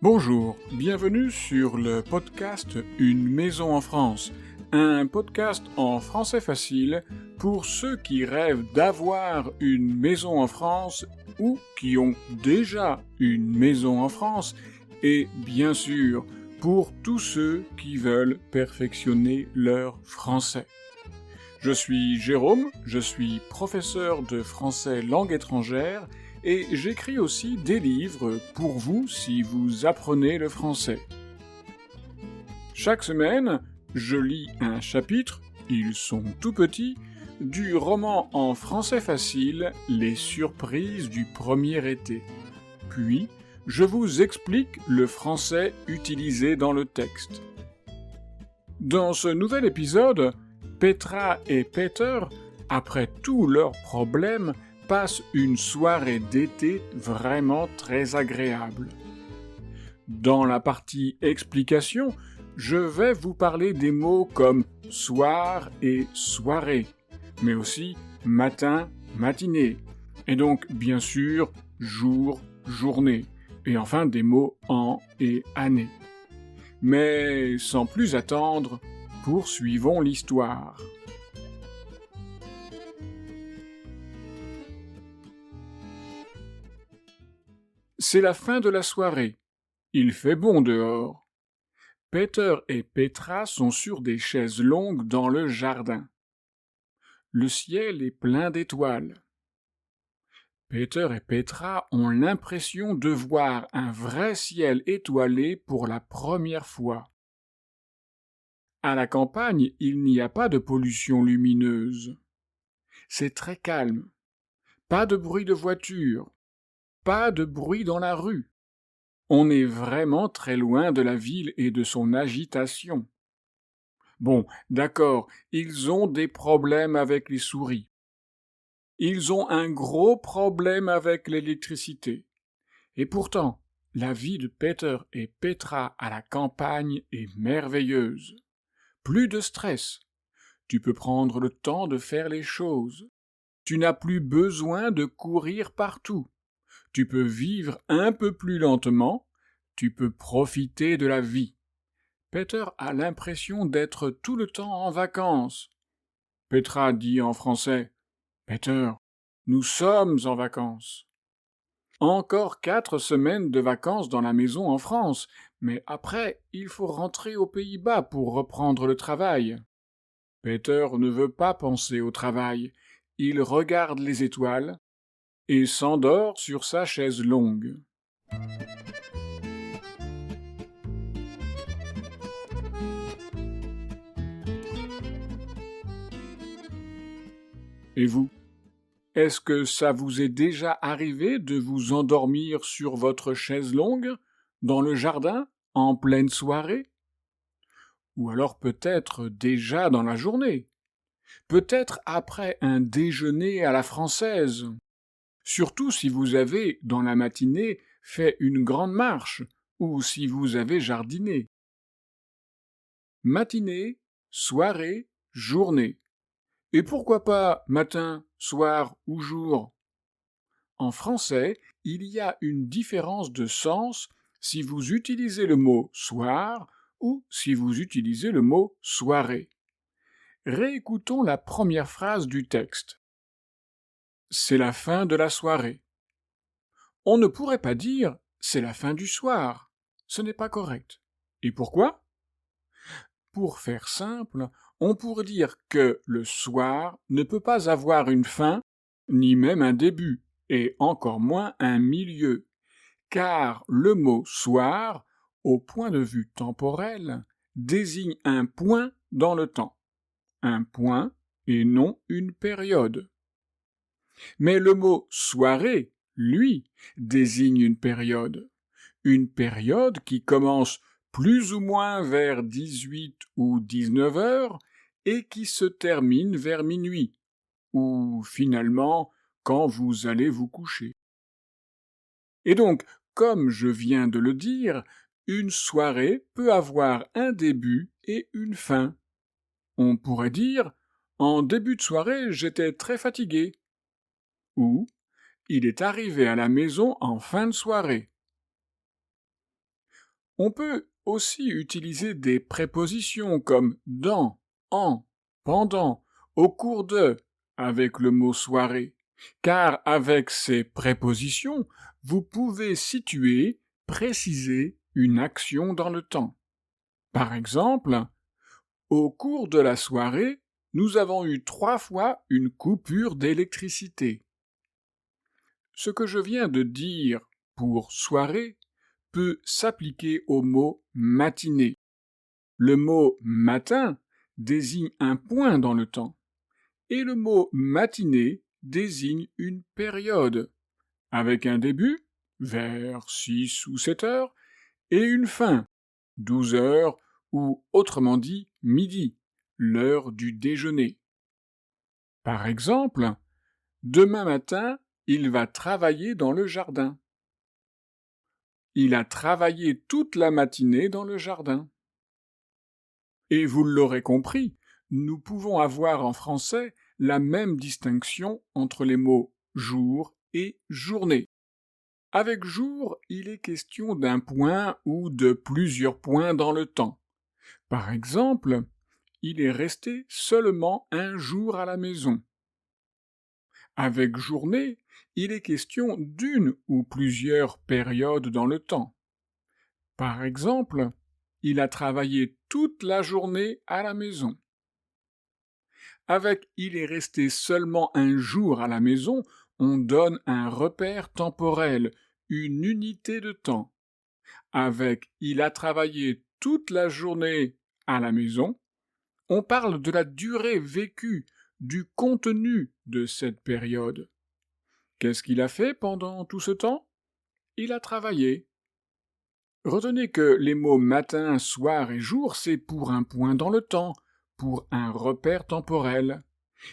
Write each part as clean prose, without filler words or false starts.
Bonjour, bienvenue sur le podcast Une maison en France, un podcast en français facile pour ceux qui rêvent d'avoir une maison en France ou qui ont déjà une maison en France et bien sûr pour tous ceux qui veulent perfectionner leur français. Je suis Jérôme, je suis professeur de français langue étrangère et j'écris aussi des livres pour vous si vous apprenez le français. Chaque semaine, je lis un chapitre, ils sont tout petits, du roman en français facile Les surprises du premier été. Puis, je vous explique le français utilisé dans le texte. Dans ce nouvel épisode, Petra et Peter, après tous leurs problèmes, passent une soirée d'été vraiment très agréable. Dans la partie explication, je vais vous parler des mots comme soir et soirée, mais aussi matin, matinée, et donc bien sûr jour, journée, et enfin des mots an et année. Mais sans plus attendre, poursuivons l'histoire. C'est la fin de la soirée. Il fait bon dehors. Peter et Petra sont sur des chaises longues dans le jardin. Le ciel est plein d'étoiles. Peter et Petra ont l'impression de voir un vrai ciel étoilé pour la première fois. À la campagne, il n'y a pas de pollution lumineuse. C'est très calme. Pas de bruit de voiture. Pas de bruit dans la rue. On est vraiment très loin de la ville et de son agitation. Bon, d'accord, ils ont des problèmes avec les souris. Ils ont un gros problème avec l'électricité. Et pourtant, la vie de Peter et Petra à la campagne est merveilleuse. Plus de stress. Tu peux prendre le temps de faire les choses. Tu n'as plus besoin de courir partout. Tu peux vivre un peu plus lentement. Tu peux profiter de la vie. Peter a l'impression d'être tout le temps en vacances. Petra dit en français « Peter, nous sommes en vacances. » Encore 4 semaines de vacances dans la maison en France, mais après, il faut rentrer aux Pays-Bas pour reprendre le travail. Peter ne veut pas penser au travail. Il regarde les étoiles et s'endort sur sa chaise longue. Et vous? Est-ce que ça vous est déjà arrivé de vous endormir sur votre chaise longue, dans le jardin, en pleine soirée? Ou alors peut-être déjà dans la journée? Peut-être après un déjeuner à la française? Surtout si vous avez, dans la matinée, fait une grande marche, ou si vous avez jardiné. Matinée, soirée, journée. Et pourquoi pas matin, soir ou jour? En français, il y a une différence de sens si vous utilisez le mot soir ou si vous utilisez le mot soirée. Réécoutons la première phrase du texte. C'est la fin de la soirée. On ne pourrait pas dire c'est la fin du soir. Ce n'est pas correct. Et pourquoi? Pour faire simple, on pourrait dire que le soir ne peut pas avoir une fin, ni même un début, et encore moins un milieu, car le mot soir, au point de vue temporel, désigne un point dans le temps, un point et non une période. Mais le mot soirée, lui, désigne une période qui commence plus ou moins vers 18 ou 19 heures et qui se termine vers minuit, ou finalement quand vous allez vous coucher. Et donc, comme je viens de le dire, une soirée peut avoir un début et une fin. On pourrait dire « En début de soirée, j'étais très fatigué » ou « Il est arrivé à la maison en fin de soirée ». On peut aussi utiliser des prépositions comme dans, en, pendant, au cours de, avec le mot soirée, car avec ces prépositions, vous pouvez situer, préciser une action dans le temps. Par exemple, au cours de la soirée, nous avons eu 3 fois une coupure d'électricité. Ce que je viens de dire pour soirée peut s'appliquer au mot matinée. Le mot matin désigne un point dans le temps, et le mot matinée désigne une période, avec un début, vers 6 ou 7 heures, et une fin, 12 heures, ou autrement dit midi, l'heure du déjeuner. Par exemple, demain matin, il va travailler dans le jardin. Il a travaillé toute la matinée dans le jardin. Et vous l'aurez compris, nous pouvons avoir en français la même distinction entre les mots jour et journée. Avec jour, il est question d'un point ou de plusieurs points dans le temps. Par exemple, il est resté seulement un jour à la maison. Avec journée, il est question d'une ou plusieurs périodes dans le temps. Par exemple, il a travaillé toute la journée à la maison. Avec il est resté seulement un jour à la maison, on donne un repère temporel, une unité de temps. Avec il a travaillé toute la journée à la maison, on parle de la durée vécue, du contenu de cette période. Qu'est-ce qu'il a fait pendant tout ce temps? Il a travaillé. Retenez que les mots matin, soir et jour, c'est pour un point dans le temps, pour un repère temporel,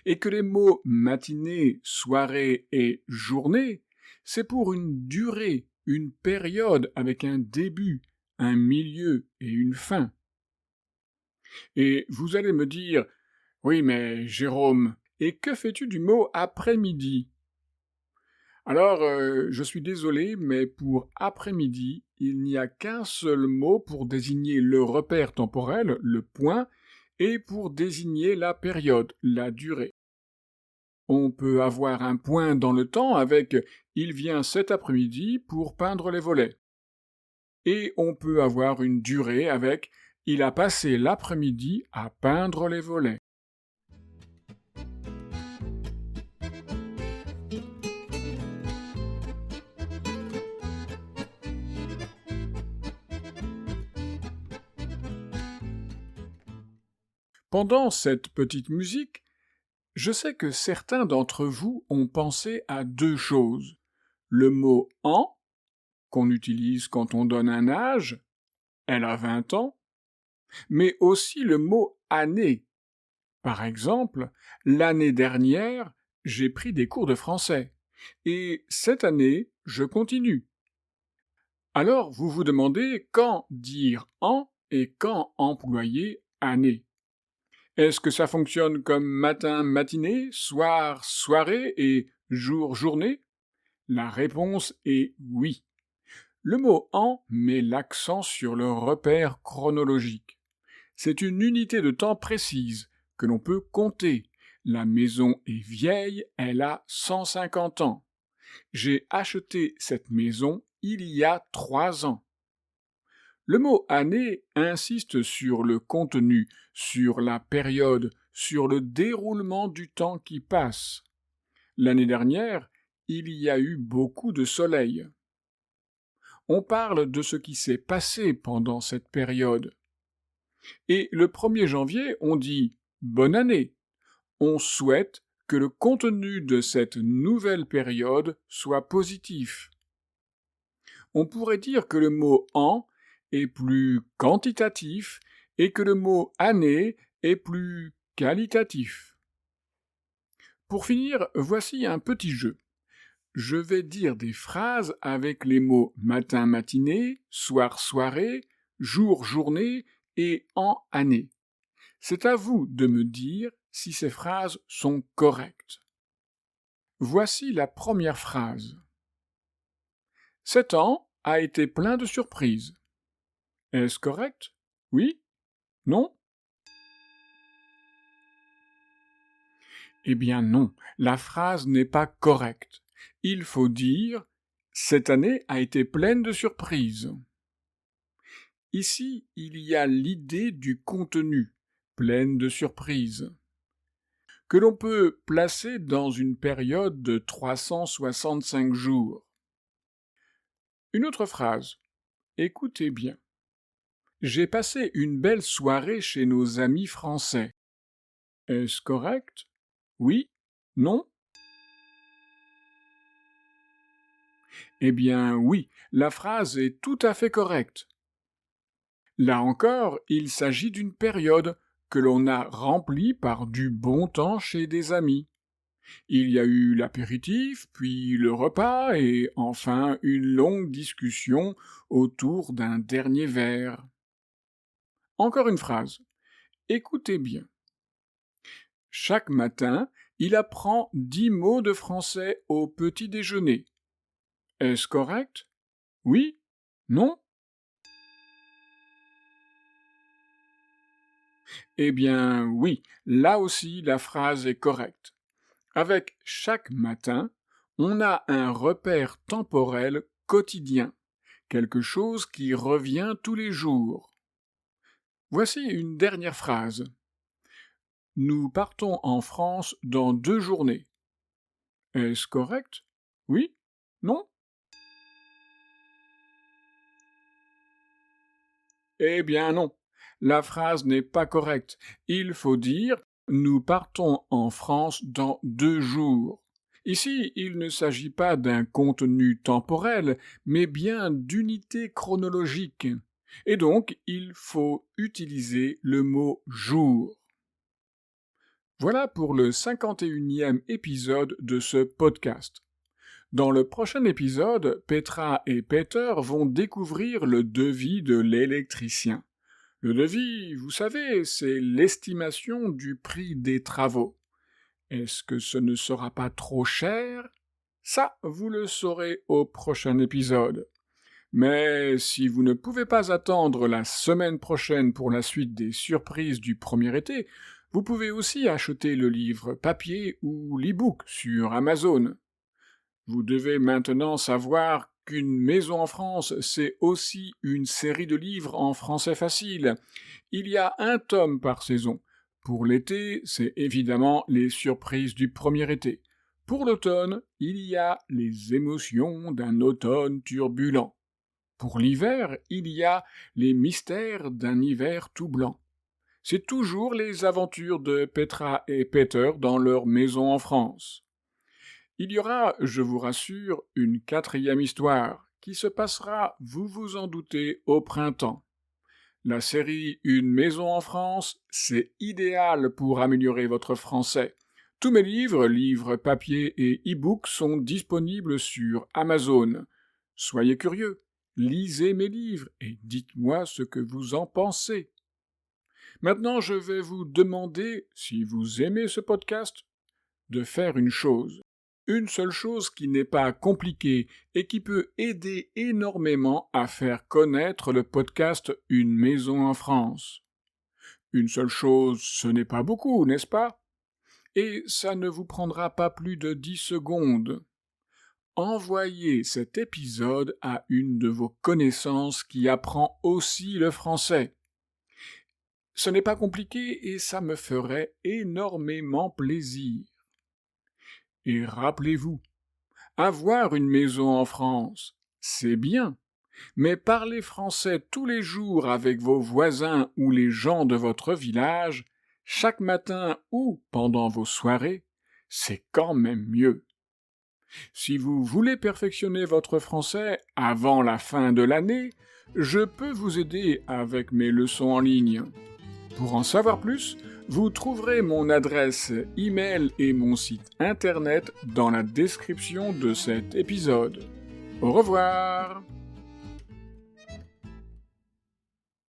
et que les mots matinée, soirée et journée, c'est pour une durée, une période avec un début, un milieu et une fin. Et vous allez me dire, oui mais Jérôme, et que fais-tu du mot après-midi? Alors, je suis désolé, mais pour après-midi, il n'y a qu'un seul mot pour désigner le repère temporel, le point, et pour désigner la période, la durée. On peut avoir un point dans le temps avec il vient cet après-midi pour peindre les volets. Et on peut avoir une durée avec il a passé l'après-midi à peindre les volets. Pendant cette petite musique, je sais que certains d'entre vous ont pensé à 2 choses. Le mot an, qu'on utilise quand on donne un âge, elle a 20 ans, mais aussi le mot année. Par exemple, l'année dernière, j'ai pris des cours de français, et cette année, je continue. Alors vous vous demandez quand dire an et quand employer année. Est-ce que ça fonctionne comme matin, matinée, soir, soirée et jour, journée? La réponse est oui. Le mot an met l'accent sur le repère chronologique. C'est une unité de temps précise que l'on peut compter. La maison est vieille, elle a 150 ans. J'ai acheté cette maison il y a 3 ans. Le mot année insiste sur le contenu, sur la période, sur le déroulement du temps qui passe. L'année dernière, il y a eu beaucoup de soleil. On parle de ce qui s'est passé pendant cette période. Et le 1er janvier, on dit bonne année. On souhaite que le contenu de cette nouvelle période soit positif. On pourrait dire que le mot an est plus quantitatif et que le mot année est plus qualitatif. Pour finir, voici un petit jeu. Je vais dire des phrases avec les mots matin, matinée, soir, soirée, jour, journée et an, année. C'est à vous de me dire si ces phrases sont correctes. Voici la première phrase. Cet an a été plein de surprises. Est-ce correct? Oui? Non? Eh bien non, la phrase n'est pas correcte. Il faut dire « Cette année a été pleine de surprises ». Ici, il y a l'idée du contenu, pleine de surprises, que l'on peut placer dans une période de 365 jours. Une autre phrase. Écoutez bien. J'ai passé une belle soirée chez nos amis français. Est-ce correct? Oui? Non? Eh bien oui, la phrase est tout à fait correcte. Là encore, il s'agit d'une période que l'on a remplie par du bon temps chez des amis. Il y a eu l'apéritif, puis le repas, et enfin une longue discussion autour d'un dernier verre. Encore une phrase. Écoutez bien. Chaque matin, il apprend 10 mots de français au petit déjeuner. Est-ce correct? Oui? Non? Eh bien oui, là aussi la phrase est correcte. Avec chaque matin, on a un repère temporel quotidien, quelque chose qui revient tous les jours. Voici une dernière phrase. Nous partons en France dans 2 journées. Est-ce correct? Oui? Non? Eh bien non, la phrase n'est pas correcte. Il faut dire « Nous partons en France dans 2 jours ». Ici, il ne s'agit pas d'un contenu temporel, mais bien d'unité chronologique. Et donc, il faut utiliser le mot « jour ». Voilà pour le 51e épisode de ce podcast. Dans le prochain épisode, Petra et Peter vont découvrir le devis de l'électricien. Le devis, vous savez, c'est l'estimation du prix des travaux. Est-ce que ce ne sera pas trop cher? Ça, vous le saurez au prochain épisode. Mais si vous ne pouvez pas attendre la semaine prochaine pour la suite des surprises du premier été, vous pouvez aussi acheter le livre papier ou l'e-book sur Amazon. Vous devez maintenant savoir qu'une maison en France, c'est aussi une série de livres en français facile. Il y a 1 tome par saison. Pour l'été, c'est évidemment les surprises du premier été. Pour l'automne, il y a les émotions d'un automne turbulent. Pour l'hiver, il y a les mystères d'un hiver tout blanc. C'est toujours les aventures de Petra et Peter dans leur maison en France. Il y aura, je vous rassure, une 4e histoire, qui se passera, vous vous en doutez, au printemps. La série Une maison en France, c'est idéal pour améliorer votre français. Tous mes livres papier et e-book sont disponibles sur Amazon. Soyez curieux, lisez mes livres et dites-moi ce que vous en pensez. Maintenant, je vais vous demander, si vous aimez ce podcast, de faire une chose. Une seule chose qui n'est pas compliquée et qui peut aider énormément à faire connaître le podcast Une maison en France. Une seule chose, ce n'est pas beaucoup, n'est-ce pas? Et ça ne vous prendra pas plus de 10 secondes. Envoyez cet épisode à une de vos connaissances qui apprend aussi le français. Ce n'est pas compliqué et ça me ferait énormément plaisir. Et rappelez-vous, avoir une maison en France, c'est bien, mais parler français tous les jours avec vos voisins ou les gens de votre village, chaque matin ou pendant vos soirées, c'est quand même mieux. Si vous voulez perfectionner votre français avant la fin de l'année, je peux vous aider avec mes leçons en ligne. Pour en savoir plus, vous trouverez mon adresse e-mail et mon site internet dans la description de cet épisode. Au revoir!